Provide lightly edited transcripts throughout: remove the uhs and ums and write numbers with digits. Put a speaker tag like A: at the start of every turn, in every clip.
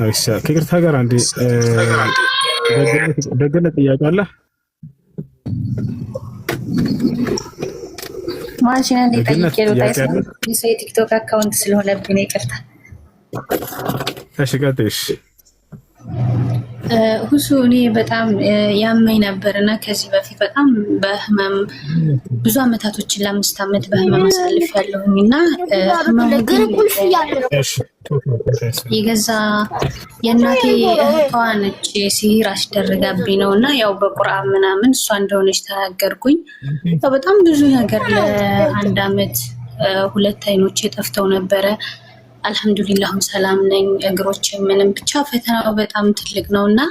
A: እሺ ከይቅርታ ጋር አንዴ ደግነት ጥያቄ አለ
B: ማሽን እንደ ጠይቄ ነው ታይሰው የቲክቶክ አካውንት ስለሆነብኝ ይቅርታ።
A: እሺ ቀጥይሽ።
B: ሁሱ እኔ በጣም ያመኝ ነበርና ከዚህ በፊት በጣም በህመም ብዙ አመታቶችን ለ5 አመት በህመም አሳልፍ ያለሁኝና የገዛ የእናቴ እህቷ ነች ሲሂር አስደረጋብኝ ነውና ያው በቁርአን ምናምን እሷ እንደሆነች ተናገርኩኝ። በጣም ብዙ ነገር ለ1 አመት 2 አይኖቼ ጠፍተው ነበረ። አልহামዱሊላህ ሰላም ነኝ። እግሮቼ ምንም ብቻ ፈተናው በጣም ትልቅ ነውና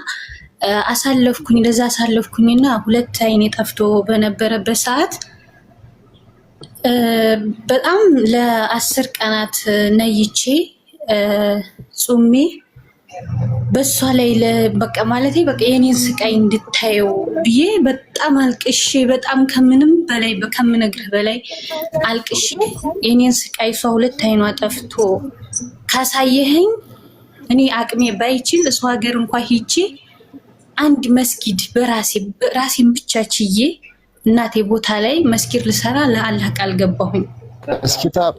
B: አሳለፍኩኝ። ለዛ አሳለፍኩኝና 2 አይኔ ጠፍቶ በነበረበት ሰዓት በጣም ለ10 ቀናት ነይቼ ጾሜ በሷ ላይ በቃ ማለቴ በቃ የኔን ስቃይ እንድታየው ብዬ በጣም አልቅሼ በጣም ከምንም በላይ ከምነግርህ በላይ አልቅሼ የኔን ስቃይ እሷ 2 አይኗ ጠፍቶ ካሳየኸኝ እኔ አቅሜ ባይችል እሷ ሀገር እንኳን ሂጄ አንድ መስጊድ በራሴን ብቻ ችዬ እናቴ ቦታ ላይ መስጊድ ልሰራ ለአላህ ቃል ገባሁኝ።
C: እስኪ ታብ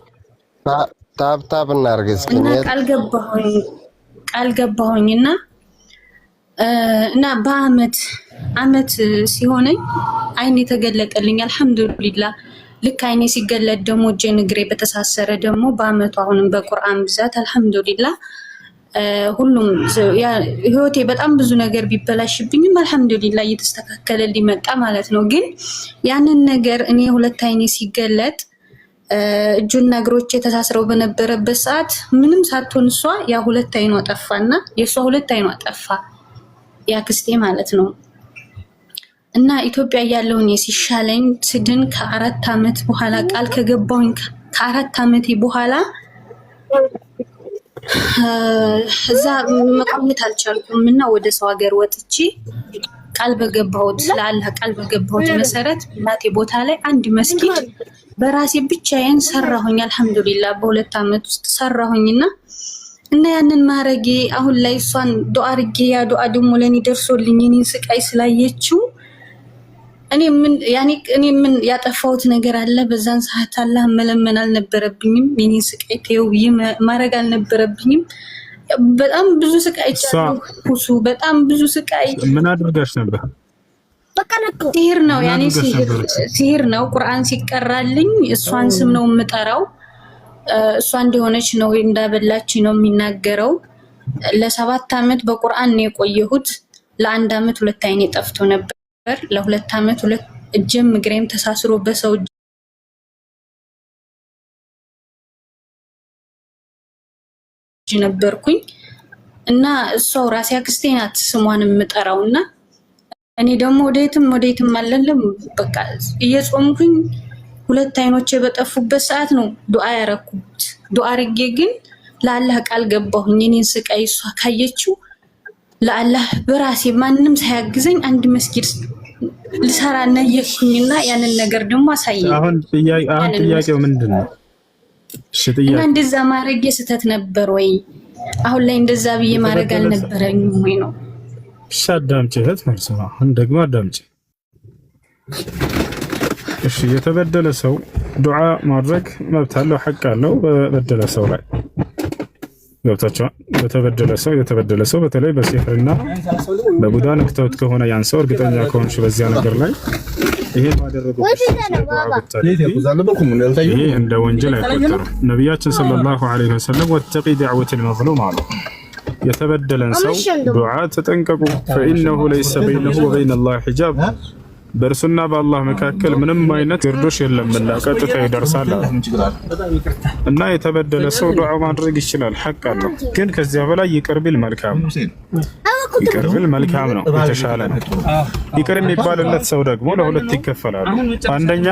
C: እናርግ እስኪ
B: ቃል ገባሁኝና በአመት ሲሆነኝ አይኔ ተገለጠልኝ። አልহামዱሊላህ ልክ አይኔ ሲገለጥ ደግሞ እጄን እግሬ በተሳሰረ ደግሞ በአመቱ አሁንም በቁርአን ብዛት አልহামዱሊላህ ሁሉም ህይወቴ በጣም ብዙ ነገር ቢበላሽብኝም አልহামዱሊላህ እየተስተካከለልኝ መጣ ማለት ነው። ግን ያንን ነገር እኔ 2 አይኔ ሲገለጥ እጁና እግሮቼ ተሳስረው በነበረበት ሰዓት ምንም ሳትሆን እሷ ያ 2 አይኗ ጠፋና የሷ 2 አይኗ ጠፋ ያክስቴ ማለት ነው። እና ኢትዮጵያ ያለው እኔ ሲሻለኝ ስድን ከ4 አመት በኋላ ቃል ከገባሁኝ ከ4 አመቴ በኋላ እዛ መቆየት አልቻልኩም እና ወደ ሰው ሀገር ወጥቼ ቃል በገባሁት ለአላህ ቃል በገባሁት መሰረት እናቴ ቦታ ላይ አንድ መስጊድ በራሴ ብቻዬን ሰራሁኝ። አልহামዱሊላህ በ2 አመት ውስጥ ሰራሁኝና እና ያንን ማረጌ አሁን ላይ እሷን ዱአ አርጌ ያ ዱአ ደግሞ ለኔ ደርሶልኝ እኔን ስቃይ ስላየችው እኔ ምን ያጠፋሁት ነገር አለ? በዛን ሰዓት አላህ መለመን አልነበረብኝም። እኔን ስቃይ ተይው ማረግ አልነበረብኝም። በጣም ብዙ ስቃይ ቻልኩ። በጣም ብዙ ስቃይ
A: ምን አድርጋሽ ነበር?
B: ሲሂር ነው ሲሂር ነው። ቁርአን ሲቀራልኝ እሷን ስም ነው የምጠራው። እሷ እንደሆነች ነው እንዳበላች ነው የሚናገረው። ለ7 አመት በቁርአን ነው የቆየሁት። ለ1 አመት 2 አይኔ ጠፍቶ ነበር። ለ2 አመት 2 እጄም እግሬም ተሳስሮ በሰው እጅ ነበርኩኝ እና እሷው ራሴ አክስቴ ናት ስሟን የምጠራውና እኔ ደግሞ ወዴትም አለለም በቃ እየጾምኩኝ 2 አይኖቼ በጠፉበት ሰዓት ነው ዱአ ያረኩት። ዱአ አርጌ ግን ለአላህ ቃል ገባሁኝ እኔን ስቃይ እሷ ካየችው ለአላህ በራሴ ማንንም ሳያግዘኝ አንድ መስጊድ ልሰራ ነየኩኝና ያንን ነገር ደግሞ አሳየኝ።
A: አሁን ጥያቄው ምንድነው?
B: እና እንደዛ ማረግ ስህተት ነበር ወይ? አሁን ላይ እንደዛ ብዬ ማረግ አልነበረኝም ወይ ነው?
A: አዳምጪ እህት መልስ ነው። አሁን ደግሞ አዳምጪ እሺ። የተበደለ ሰው ዱዓ ማድረግ መብት አለው፣ ሐቅ አለው በበደለ ሰው ላይ ገብታችኋል። የተበደለ ሰው በተለይ በሲህርና በቡዳ ነክተውት ከሆነ ያን ሰው እርግጠኛ ከሆንሽ በዚያ ነገር ላይ ይሄን ባደረጉት ይሄ እንደ ወንጀል አይቆጠርም። ነቢያችን ሰለላሁ ዐለይሂ ወሰለም ወተቂ ዳዕወተል መዝሉም አሉ። የተበደለን ሰው ዱዓ ተጠንቀቁ። ፈኢነሁ ለይሰ በይነሁ ወበይነ አላህ ሒጃብ፣ በእርሱና በአላህ መካከል ምንም አይነት ግርዶሽ የለምና ቀጥታ ይደርሳል። እና የተበደለ ሰው ዱዓ ማድረግ ይችላል፣ ሐቅ አለው። ግን ከዚያ በላይ ይቅር ቢል መልካም። ይቅር ብል መልካም ነው፣ የተሻለ ነው። ይቅር የሚባልለት ሰው ደግሞ ለሁለት ይከፈላሉ። አንደኛ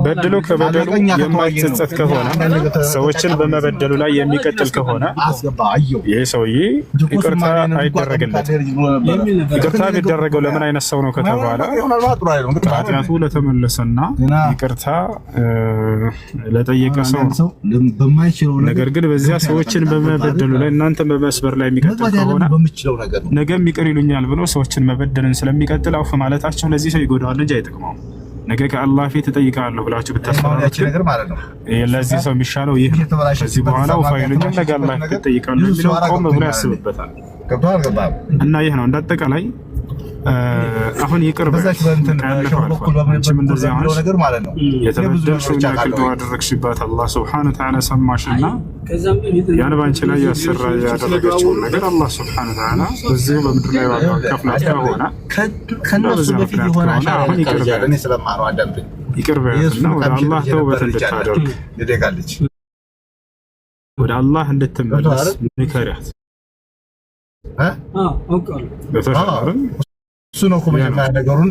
A: በድሎ ከበደሉ የማይጸጸት ከሆነ ሰዎችን በመበደሉ ላይ የሚቀጥል ከሆነ ይሄ ሰውዬ ይቅርታ አይደረግለትም። ይቅርታ ቢደረገው ለምን አይነት ሰው ነው ከተባለ ኃጢአቱ ለተመለሰና ይቅርታ ለጠየቀ ሰው ነው። ነገር ግን በዚያ ሰዎችን በመበደሉ ላይ እናንተ በመስበር ላይ የሚቀጥል ከሆነ ነገም ይቅር ይሉኛል ብሎ ሰዎችን መበደልን ስለሚቀጥል አውፍ ማለታቸው ለዚህ ሰው ይጎዳዋል እንጂ አይጠቅመውም። ነገ ከአላህ ፊት እጠይቃለሁ ብላችሁ ብታስፈራሩት ለዚህ ሰው የሚሻለው ይህ ነው። ከዚህ በኋላ አውፍ አይሉኝም ነገ አላህ ፊት እጠይቃለሁ የሚለው ቆም ብሎ ያስብበታል። እና ይህ ነው እንዳጠቃላይ አሁን ይቅር አንቺም እንደዚህ አሁንሽ የተበደልሽውን ያክል ዱዓ አደረግሽባት አላህ ሱብሓነሁ ወተዓላ ሰማሽና ያን ባንቺ ላይ ያሰራ ያደረገችውን ነገር አላህ ሱብሓነሁ ወተዓላ በዚህ በምድር ላይ ዋጋ ከፍላት ከሆነ ከነሱ በፊት የሆነ አሁን ይቅር በያትና ወደ አላህ ተውበት እንድታደርግ ወደ አላህ እንድትመለስ ምከሪያት። እሱ ነው መጀመሪያ ነገሩን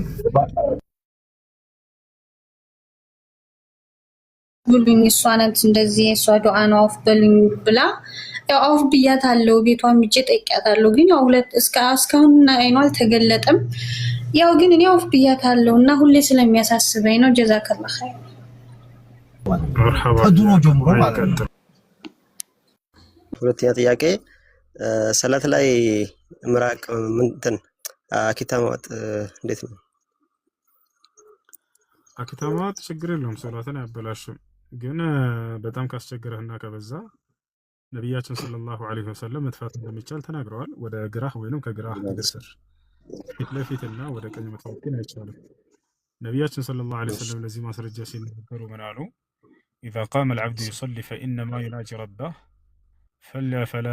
B: ሁሉኝ እሷ ናት እንደዚህ እሷ ዱዓ ነው አውፍ በሉኝ ብላ ያው አውፍ ብያታለሁ። ቤቷን ብቻ ጠይቂያታለሁ። ግን ያው እስካሁን አይኗ አልተገለጠም። ያው ግን እኔ አውፍ ብያታለሁ እና ሁሌ ስለሚያሳስበኝ ነው። ጀዛከላህ ኸይር።
C: ድሮ ጀምሮ ማለት ነው። ሁለተኛ ጥያቄ ሰላት ላይ ምራቅ ምንትን አኪታማት እንዴት ነው?
A: አኪታማት ችግር የለውም፣ ሶላትን አያበላሽም። ግን በጣም ካስቸገረህና ከበዛ ነቢያችን ሰለላሁ ዐለይሂ ወሰለም መጥፋት እንደሚቻል ተናግረዋል። ወደ ግራህ ወይንም ከግራህ እግር ስር ፊት ለፊትና ወደ ቀኝ መጥፋት ግን አይቻልም። ነቢያችን ሰለላሁ ዐለይሂ ወሰለም ለዚህ ማስረጃ ሲናገሩ ምን አሉ? ኢዛ ቃመ አልዐብዱ ዩሰሊ ፈኢነማ ዩናጂ ረበህ ፈላ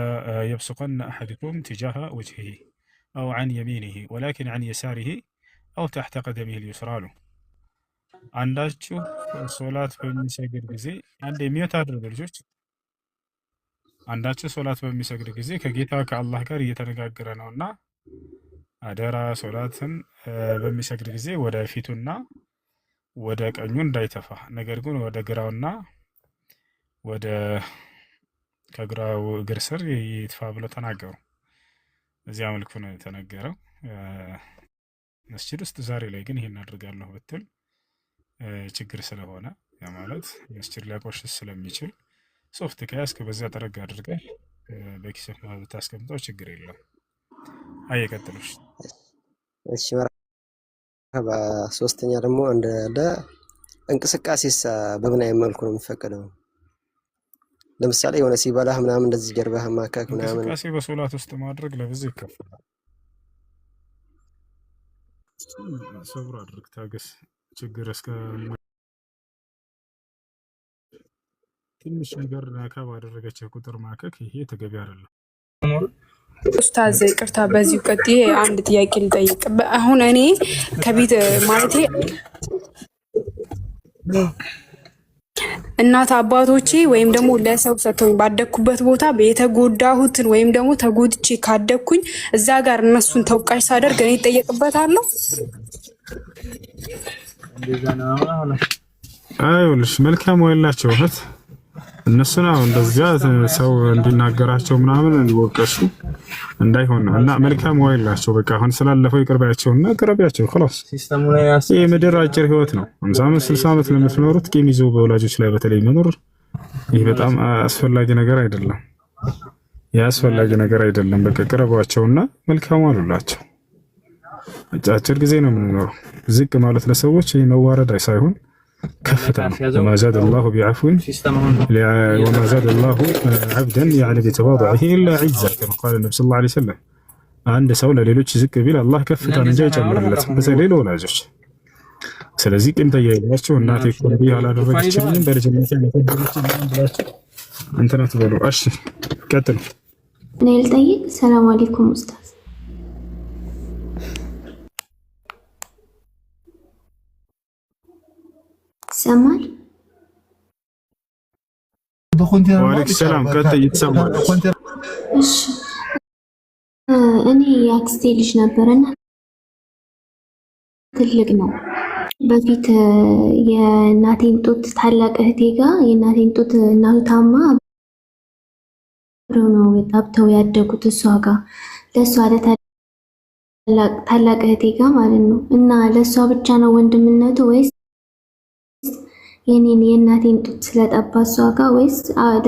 A: የብሱቀነ አሐዱኩም ቲጃሃ ወጅሂሂ أو عن يمينه ولكن عن يساره أو تحت قدمه اليسرى له عنداችሁ ሶላት በሚሰግድ ጊዜ አንድ የሚወት አድርጉ ልጆች አንዳችሁ ሶላት በሚሰግድ ጊዜ ከጌታ ከአላህ ጋር እየተነጋገረ ነውና አደራ ሶላትን በሚሰግድ ጊዜ ወደ ፊቱና ወደ ቀኙ እንዳይተፋ፣ ነገር ግን ወደ ግራውና ወደ ከግራው እግር ስር ይትፋ ብለው ተናገሩ። እዚያ መልኩ ነው የተነገረው። መስጂድ ውስጥ ዛሬ ላይ ግን ይሄን አድርጋለሁ ብትል ችግር ስለሆነ ያ ማለት መስጂድ ሊያቆሽሽ ስለሚችል ሶፍት ከያዝክ በዚያ ጠረግ አድርገህ በኪስህ ብታስቀምጠው ችግር የለም። አይቀጥሉሽ።
C: እሺ መርሐባ። ሶስተኛ ደግሞ እንደ እንቅስቃሴስ በምን አይነት መልኩ ነው የሚፈቀደው? ለምሳሌ የሆነ ሲበላህ ምናምን እንደዚህ ጀርባህ ማካክ ምናምን
A: እንቅስቃሴ በሶላት ውስጥ ማድረግ ለብዙ ይከፈላል። ሰብር አድርግ፣ ታገስ። ችግር እስከ ትንሽ ነገር ናካ ባደረገችህ ቁጥር ማከክ ይሄ ተገቢ አይደለም።
D: ኡስታዝ ይቅርታ፣ በዚሁ ቀጥዬ አንድ ጥያቄ ልጠይቅ። አሁን እኔ ከቤት ማለቴ እናት አባቶቼ ወይም ደግሞ ለሰው ሰጥተውኝ ባደኩበት ቦታ የተጎዳሁትን ወይም ደግሞ ተጎድቼ ካደኩኝ እዛ ጋር እነሱን ተወቃሽ ሳደርግ እኔ እጠየቅበታለሁ?
A: አይውልሽ መልካም ወይላቸው እህት እነሱን አሁን እንደዚያ ሰው እንዲናገራቸው ምናምን እንዲወቀሱ እንዳይሆን ነው። እና መልካም ወይላቸው በቃ አሁን ስላለፈው ይቅርባያቸውና ቅረቢያቸው خلاص። ይሄ ምድር አጭር ህይወት ነው። 50 ዓመት 60 ዓመት ለምትኖሩት ቂም ይዞ በወላጆች ላይ በተለይ መኖር ይሄ በጣም አስፈላጊ ነገር አይደለም። ያስፈላጊ ነገር አይደለም። በቃ ቅረባቸውና መልካም አሉላቸው። አጭር ጊዜ ነው የምንኖረው። ዝቅ ማለት ለሰዎች ይሄ መዋረድ ሳይሆን كفتا وما زاد الله بعفو وما زاد الله عبدا يعني بتواضعه إلا عزة كما قال النبي صلى الله عليه وسلم. عند سولة ليلوش زك بيلا الله كفتا نجاي جمر الله بس ليلو ولا جوش سلازيك انت يا باشو الناتي يكون بيها على الرفاق الشرين برجل مثل انت نتبالو أشي كاتل
E: نيل طيب. السلام عليكم أستاذ. سمر
A: وعليك السلام كنت يتسمر
E: እኔ የአክስቴ ልጅ ነበረና ትልቅ ነው። በፊት የእናቴን ጡት ታላቅ እህቴ ጋር የእናቴን ጡት እናቱ ታማ አብረው ነው ጣብተው ያደጉት እሷ ጋር ለእሷ ታላቅ እህቴ ጋር ማለት ነው። እና ለእሷ ብቻ ነው ወንድምነቱ ወይስ የኔን የእናቴን ጡት ስለጠባ እሷ ጋር ወይስ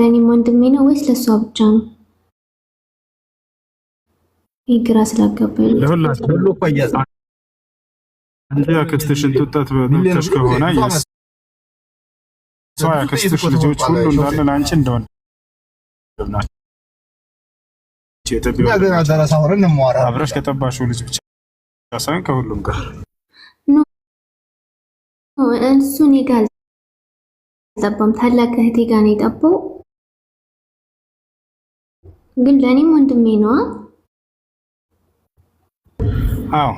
E: ለኔም ወንድሜ ነው ወይስ ለእሷ ብቻ ነው? ይግራ ስላገባኝ
A: ለሁላችሁ ሁሉ ቆየዛ አንተ ያክስትሽን ጡት በጥብተሽ ከሆነ የሷ ያክስትሽ ልጆች ሁሉ እንዳለ ላንቺ እንደሆነ ናቸው። አብረሽ ከጠባሽው ልጅ ብቻ ሳይሆን ከሁሉም ጋር
E: እሱ እኔ ጋር አልጠባም። ታላቅ እህቴ ጋር ነው የጠባው፣ ግን ለኔም ወንድሜ ነው።
A: አዎ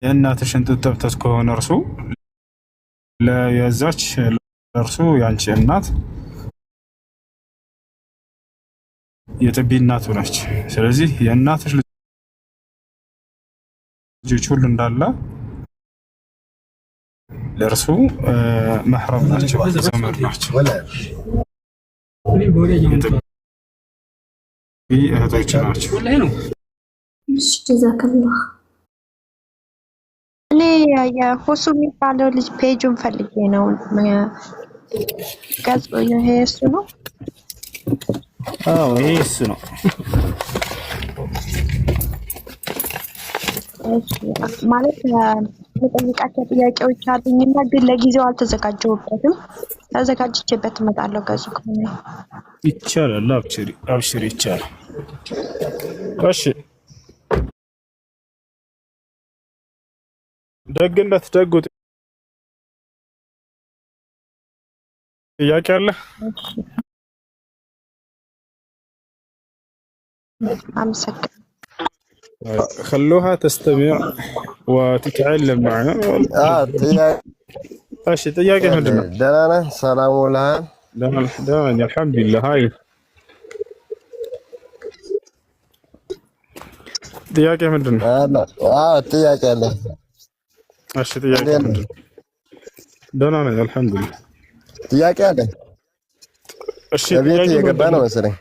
A: የእናትሽን ጡት ጠብተሽ ከሆነ እርሱ ለያዛች ለእርሱ ያንቺ እናት የጥቢ እናቱ ነች። ስለዚህ የእናትሽ ልጆች ሁሉ እንዳለ ለእርሱ መህረም ናቸው፣ ዘመድ ናቸው፣ እህቶች ናቸው።
E: እሺ ጀዛከላህ።
F: እኔ የሆሱ የሚባለው ልጅ ፔጁን ፈልጌ ነው። ገጽ ይሄ እሱ ነው።
A: አዎ ይሄ እሱ ነው።
F: ማለት የጠየቃቸው ጥያቄዎች አሉኝና ግን ለጊዜው አልተዘጋጀሁበትም። ተዘጋጅቼበት እመጣለሁ። ገጹ ከሆነ
A: ይቻላል። አብሽሪ ይቻላል። እሺ ደግነት ደጉ ጥያቄ አለ?
F: أمسك
A: خلوها تستمع وتتعلم معنا. ايش تياقي عندنا؟
C: دلانا سلام لها.
A: دلانا الحمد لله. هاي تياقي عندنا؟
C: تياقي له.
A: ايش تياقي عندنا؟ دلانا الحمد لله.
C: تياقي له.
A: ايش تياقي
C: يقبانا مثلا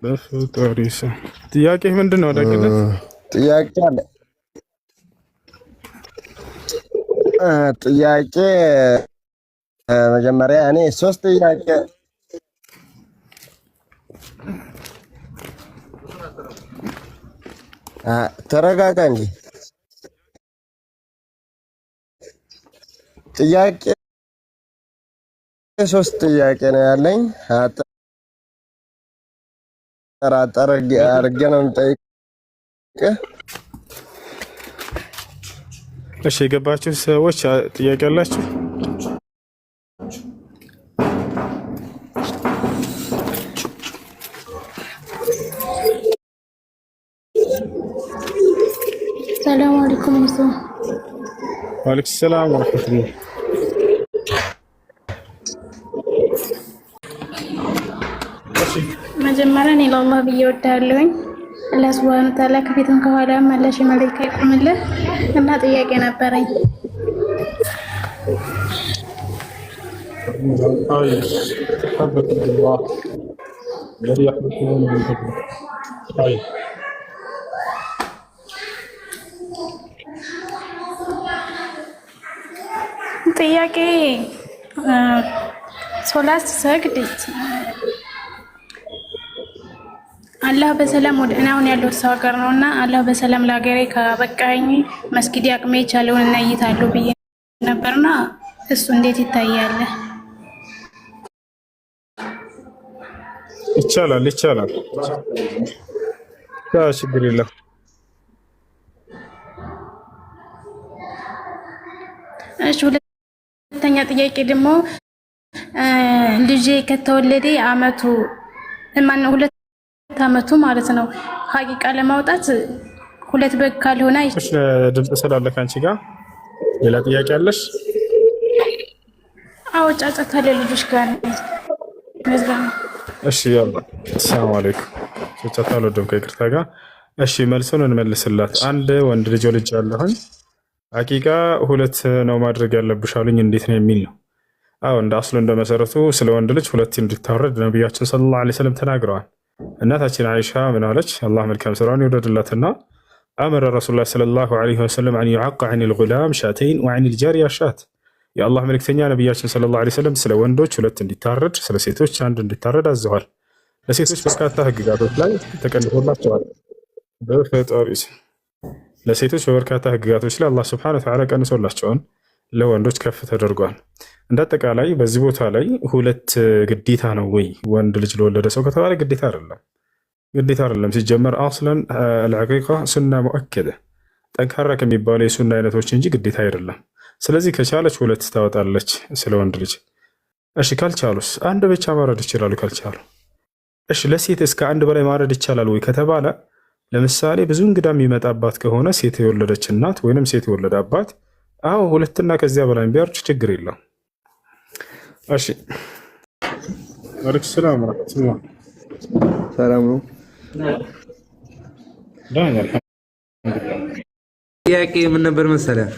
A: በፍጡሪሳ ጥያቄ ምንድነው? ደግነት
C: ጥያቄ አለ። ጥያቄ መጀመሪያ እኔ 3 ጥያቄ ተረጋጋ እንጂ ጥያቄ 3 ጥያቄ ነው ያለኝ። አጠር አድርጌ ነው የምጠይቅህ።
A: እሺ የገባችሁ ሰዎች ጥያቄ አላችሁ?
G: ሰላም አለይኩም ወሰላም።
A: ወአለይኩም ሰላም ወራህመቱላህ።
G: መጀመሪያ እኔ ለአላህ ብዬ እወዳለሁኝ። አላህ ሱብሃነሁ ወተዓላ ከፊትም ከኋላም መለሽ መለካ ይቁምልህ እና ጥያቄ ነበረኝ። ጥያቄ ሶላት ሰግድ አላህ በሰላም ወደ እናውን ያለው ሰው ሀገር ነውና አላህ በሰላም ለሀገሬ ካበቃኝ መስጊድ አቅሜ የቻለውን እናይታለሁ ብዬ ነበርና እሱ እንዴት ይታያል?
A: ይቻላል ችግር የለም።
G: እሺ ሁለተኛ ጥያቄ ደግሞ ልጄ ከተወለደ አመቱ ማነው 2 አመቱ ማለት ነው። ሀቂቃ ለማውጣት 2 በግ ካልሆነ
A: እሺ ድምጽ ስላለ ካንቺ ጋር ሌላ ጥያቄ አለሽ?
G: አዎ ጫጫታ ለልጆች ጋር ነው።
A: እሺ ያላ ሰላም አለይኩም ቻቻታው ለደም ከይቅርታ ጋር እሺ መልሱን እንመልስላት። አንድ ወንድ ልጅ ያለሁኝ አቂቃ ሁለት ነው ማድረግ ያለብሽ አሉኝ። እንዴት ነው የሚል ነው። አዎ እንደ አስሉ እንደ መሰረቱ ስለ ወንድ ልጅ ሁለት እንዲታረድ ነቢያችን ሰለላሁ ዐለይሂ ወሰለም ተናግረዋል። እናታችን አይሻ ምን አለች? አላህ መልካም ስራውን ይወደድላትና አመረ ረሱሉላህ ሰለላሁ ዐለይሂ ወሰለም አን ዩዐቀ ዐኒል ጉላም ሻተይን ወዐኒል ጃሪያ ሻት። የአላህ መልክተኛ ነቢያችን ሰለላሁ ዐለይሂ ወሰለም ስለ ወንዶች ሁለት እንዲታረድ፣ ስለ ሴቶች አንድ እንዲታረድ አዘዋል። ለሴቶች በርካታ ህግጋቶች ላይ ተቀንሶላቸዋል። በፈጣሪ ለሴቶች በበርካታ ህግጋቶች ላይ አላህ ሱብሓነሁ ወተዓላ ቀንሶላቸዋል። ለወንዶች ከፍ ተደርጓል። እንዳጠቃላይ በዚህ ቦታ ላይ ሁለት ግዴታ ነው ወይ ወንድ ልጅ ለወለደ ሰው ከተባለ ግዴታ አይደለም። ሲጀመር አስለን አልዐቂቃ ሱና ሙአከደ ጠንካራ ከሚባሉ የሱና አይነቶች እንጂ ግዴታ አይደለም። ስለዚህ ከቻለች ሁለት ታወጣለች ስለ ወንድ ልጅ። እሺ ካልቻሉስ አንድ ብቻ ማረድ ይችላሉ። ካልቻሉ እሺ ለሴት እስከ አንድ በላይ ማረድ ይቻላል ወይ ከተባለ ለምሳሌ ብዙ እንግዳ የሚመጣባት ከሆነ ሴት የወለደች እናት ወይንም ሴት የወለደ አባት አዎ ሁለትና ከዚያ በላይ ቢያርድ ችግር የለም። እሺ ወለይኩም ሰላም ወራህመቱላህ።
H: ሰላም ነው። ጥያቄ ምን ነበር መሰለህ?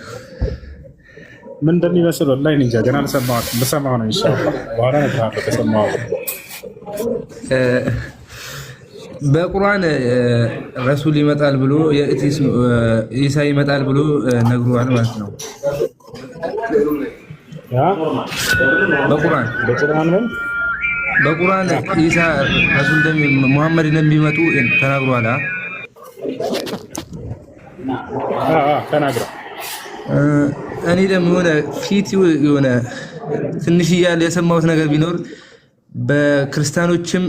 A: ምን እንደሚመስል ወላሂ እንጃ ገና አልሰማሁትም። ልሰማው ነው ኢንሻአላህ በኋላ ነው ተሰማው። በቁርአን ረሱል ይመጣል ብሎ ኢሳ ይመጣል ብሎ ነግሯል ማለት ነው። በቁርአን ኢሳ ረሱል ሙሐመድ እንደሚመጡ ተናግሯል። እኔ ደግሞ የሆነ ትንሽ እያለ የሰማሁት ነገር ቢኖር በክርስቲያኖችም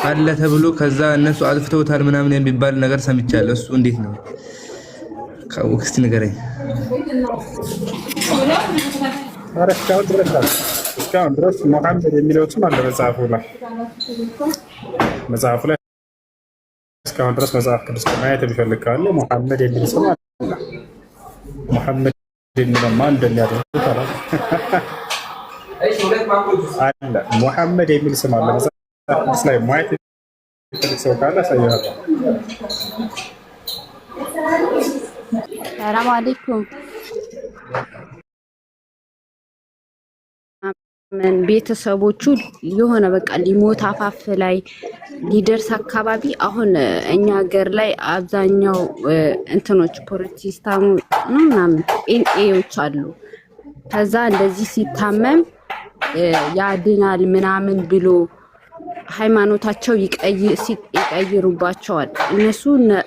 A: አለ ተብሎ ከዛ እነሱ አጥፍተውታል ምናምን የሚባል ነገር ሰምቻለሁ። እሱ እንዴት ነው? እስኪ ንገረኝ። እስካሁን ድረስ ሙሐመድ የሚለው ስም አለ መጽሐፉ ላይ እስካሁን ድረስ መጽሐፍ ቅዱስ ማየት የሚፈልግ ካለ ሙሐመድ የሚል ስም አለ። ሙሐመድ የሚለው ማን እንደሚያደርጉት አለ ሙሐመድ የሚል ስም አለ መጽሐፍ ቅዱስ ላይ ማየት የሚፈልግ ሰው ካለ ያሳያል።
I: ሰላም አለይኩም። ቤተሰቦቹ የሆነ በቃ ሊሞት አፋፍ ላይ ሊደርስ አካባቢ አሁን እኛ ሀገር ላይ አብዛኛው እንትኖች ፕሮቴስታንት ነው ምናምን ጴንጤዎች አሉ። ከዛ እንደዚህ ሲታመም ያድናል ምናምን ብሎ ሃይማኖታቸው ይቀይሩባቸዋል። እነሱ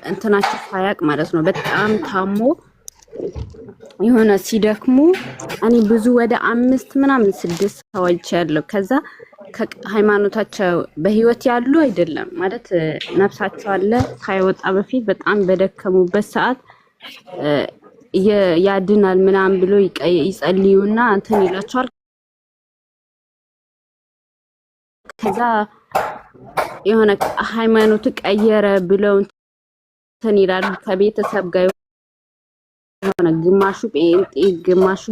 I: እንትናቸው ሳያቅ ማለት ነው። በጣም ታሞ የሆነ ሲደክሙ እኔ ብዙ ወደ 5 ምናምን 6 ሰዎች ያለው ከዛ ሃይማኖታቸው በህይወት ያሉ አይደለም ማለት ነፍሳቸው አለ ሳይወጣ በፊት በጣም በደከሙበት ሰዓት ያድናል ምናምን ብሎ ይጸልዩና እንትን ይላቸዋል። ከዛ የሆነ ሃይማኖት ቀየረ ብለው እንትን ይላሉ ከቤተሰብ ጋር የሆነ ግማሹ ጴንጤ ግማሹ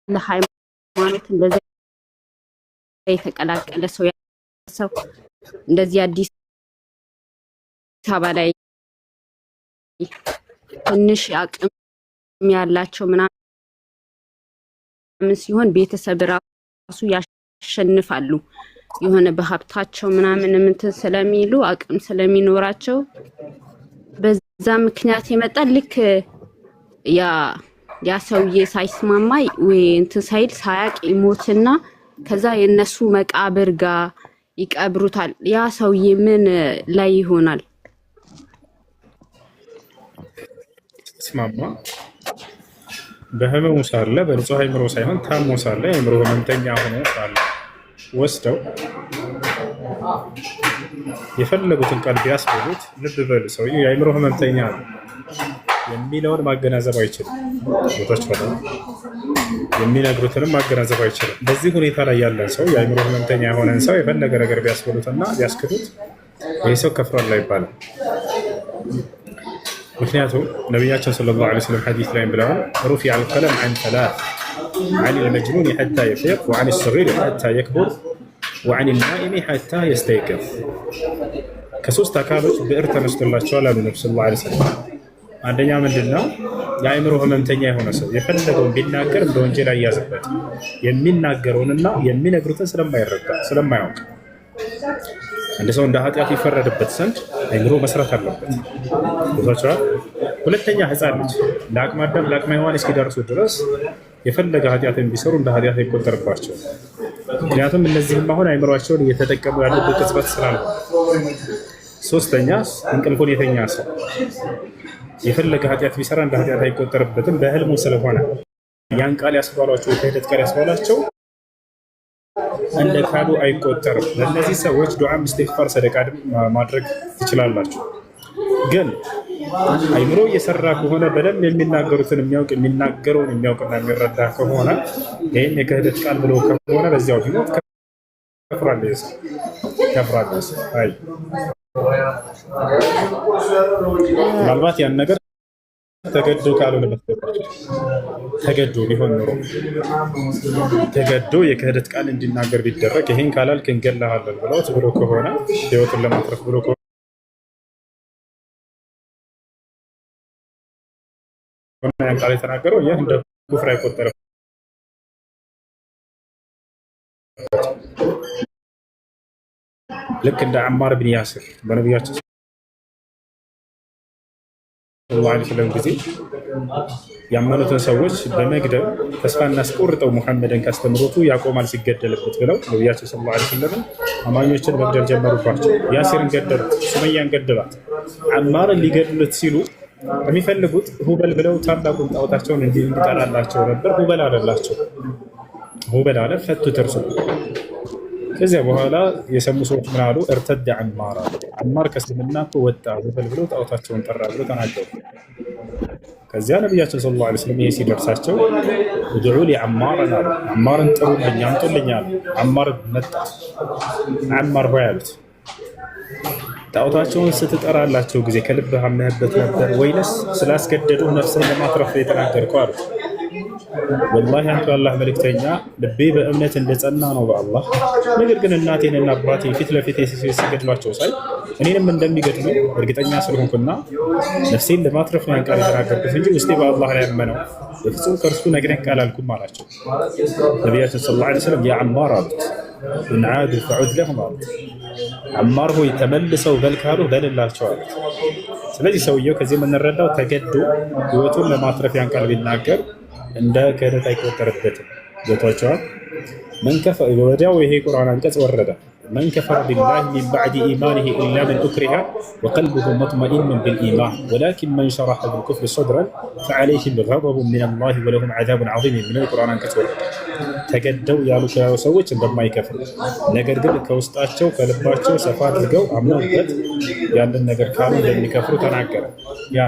I: ለሃይማኖት እንደዚህ የተቀላቀለ ሰው እንደዚህ አዲስ አበባ ላይ ትንሽ አቅም ያላቸው ምናምን ሲሆን ቤተሰብ ራሱ ያሸንፋሉ። የሆነ በሀብታቸው ምናምን እንትን ስለሚሉ አቅም ስለሚኖራቸው በዛ ምክንያት የመጣ ልክ ያ ሰውዬ ሳይስማማ ወይ እንትን ሳይል ሳያቅ ይሞትና ከዛ የነሱ መቃብር ጋር ይቀብሩታል። ያ ሰውዬ ምን ላይ ይሆናል?
A: ስማማ በህመሙ ሳለ በንጹህ አይምሮ ሳይሆን ታሞ ሳለ አይምሮ ህመምተኛ ሆኖ ሳለ ወስደው የፈለጉትን ቃል ቢያስበሉት ልብ በሉ ሰውዬው የአይምሮ ህመምተኛ ነው የሚለውን ማገናዘብ አይችልም። ቦታች ፈታ የሚነግሩትንም ማገናዘብ አይችልም። በዚህ ሁኔታ ላይ ያለን ሰው የአይምሮ ህመምተኛ የሆነን ሰው የፈለገ ነገር ቢያስበሉትና ቢያስክዱት ይህ ሰው ከፍሯል አይባልም። ምክንያቱም ነቢያችን ሰለላሁ ዐለይሂ ወሰለም ሐዲስ ላይ ብለዋል ሩፊዐ አልቀለም ዐን ሰላስ ዐን አልመጅኑን ሐታ የፊቅ ወዐን አልሰጊር ሐታ የክቡር ወዐን አልናኢም ሐታ የስተይቅዝ። ከሶስት አካሎች ብዕር ተነስቶላቸዋል አሉ ነብዩ ሰለላሁ ዐለይሂ ወሰለም። አንደኛ ምንድነው? የአእምሮ ህመምተኛ የሆነ ሰው የፈለገውን ቢናገር እንደ ወንጀል አያዝበት፣ የሚናገረውንና የሚነግሩትን ስለማያውቅ አንድ ሰው እንደ ኃጢአት ይፈረድበት ዘንድ አእምሮ መስራት አለበት። ቦታቸዋል። ሁለተኛ ህፃን ልጅ ለአቅመ አዳም ለአቅመ ሔዋን እስኪደርሱ ድረስ የፈለገ ኃጢአትን ቢሰሩ እንደ ኃጢአት አይቆጠርባቸው። ምክንያቱም እነዚህም አሁን አእምሯቸውን እየተጠቀሙ ያሉበት ቅጽበት ስላለ። ሶስተኛ እንቅልፉን የተኛ ሰው የፈለገ ኃጢአት ቢሰራ እንደ ኃጢአት አይቆጠርበትም በህልሙ ስለሆነ ያን ቃል ያስባሏቸው የክህደት ቃል ያስባሏቸው እንደ ካዱ አይቆጠርም። ለእነዚህ ሰዎች ዱዓ፣ ኢስቲግፋር፣ ሰደቃ ማድረግ ትችላላችሁ። ግን አይምሮ እየሰራ ከሆነ በደንብ የሚናገሩትን የሚያውቅ የሚናገረውን የሚያውቅና የሚረዳ ከሆነ ይህን የክህደት ቃል ብሎ ከሆነ በዚያው ቢሞት ከፍራለስ። አይ ምናልባት ያን ነገር ተገዶ ካልሆነ ተገዶ ቢሆን ኖሮ ተገዶ የክህደት ቃል እንዲናገር ቢደረግ ይሄን ካላልክ እንገላሃለን ብለውት ብሎ ከሆነ ህይወቱን ለማትረፍ ብሎ ከሆነ ያን ቃል የተናገረው ይህ እንደ ኩፍር አይቆጠርም። ልክ እንደ አማር ብን ያሲር በነቢያችን ሰለላሁ ዐለይሂ ወሰለም ጊዜ ያመኑትን ሰዎች በመግደል ተስፋ እናስቆርጠው ሙሐመድን ካስተምሮቱ ያቆማል ሲገደልበት ብለው ነቢያችን ሰለላሁ ዐለይሂ ወሰለም አማኞችን መግደል ጀመሩባቸው። ያሲርን ገደሉት፣ ሱመያን ገደሏት። አማርን ሊገድሉት ሲሉ የሚፈልጉት ሁበል ብለው ታላቁን ጣዖታቸውን እንዲጠራላቸው ነበር። ሁበል አለላቸው። ሁበል አለ፣ ፈቱት እርሱ። ከዚያ በኋላ የሰሙ ሰዎች ምን አሉ? እርተደ አማር አሉ። አማር ከእስልምና እኮ ወጣ ሁበል ብለው ጣዖታቸውን ጠራ ብለው ተናገሩ። ከዚያ ነቢያችን ሰለላሁ ዐለይሂ ወሰለም ይሄ ሲደርሳቸው ኡድዑ ሊ አማርን አሉ። አማርን ጥሩልኝ፣ አምጡልኝ አሉ። አማር መጣ። አማር ሆይ አሉት፣ ጣዖታቸውን ስትጠራላቸው ጊዜ ከልብህ አምነህበት ነበር ወይንስ ስላስገደዱ ነፍስህን ለማትረፍ የተናገርከው አሉት። ወላሂ አንተ አላህ መልእክተኛ ልቤ በእምነት እንደጸና ነው በአላህ። ነገር ግን እናቴንና አባቴን ፊት ለፊት ሲገድሏቸው ሳይ እኔንም እንደሚገድሉ እርግጠኛ ስለሆንኩና ነፍሴን ለማትረፍ ነው ያን ቃል የተናገርኩት እንጂ ውስጤ በአላህ ላይ ያመነው በፍጹም ከእርሱ ነግረኝ ቃል አልኩም አላቸው። ነቢያችን ሰለላሁ ዐለይሂ ወሰለም ያ አማር አሉት፣ ኢን ዓዱ ፈዑድ ለሁም አሉት። አማር ሆይ ተመልሰው በል ካሉ በልላቸው አሉት። ስለዚህ ሰውየው ከዚህ የምንረዳው ተገዶ ህይወቱን ለማትረፍ ያን ቃል ቢናገር እንደ ክህደት አይቆጠርበትም። ገብቷቸዋል። ወዲያው ይሄ ቁርአን አንቀጽ ወረደ። መን ከፈረ ቢላሂ ሚን ባዕድ ኢማኒሂ ኢላ መን ኡክሪሀ ወቀልቡሁ ሙጥመኢኑን ቢልኢማን ወላኪን መን ሸረሐ ቢልኩፍሪ ሰድረን ፈዐለይሂም ገደቡን ሚነላሂ ወለሁም ዐዛቡን ዐዚም የሚለው የቁርአን አንቀጽ ወረደ። ተገደው ያሉ ሰዎች እንደማይከፍሩ ነገር ግን ከውስጣቸው ከልባቸው ሰፋ አድርገው አምነውበት ያንን ነገር ካሉ እንደሚከፍሩ ተናገረ። ያ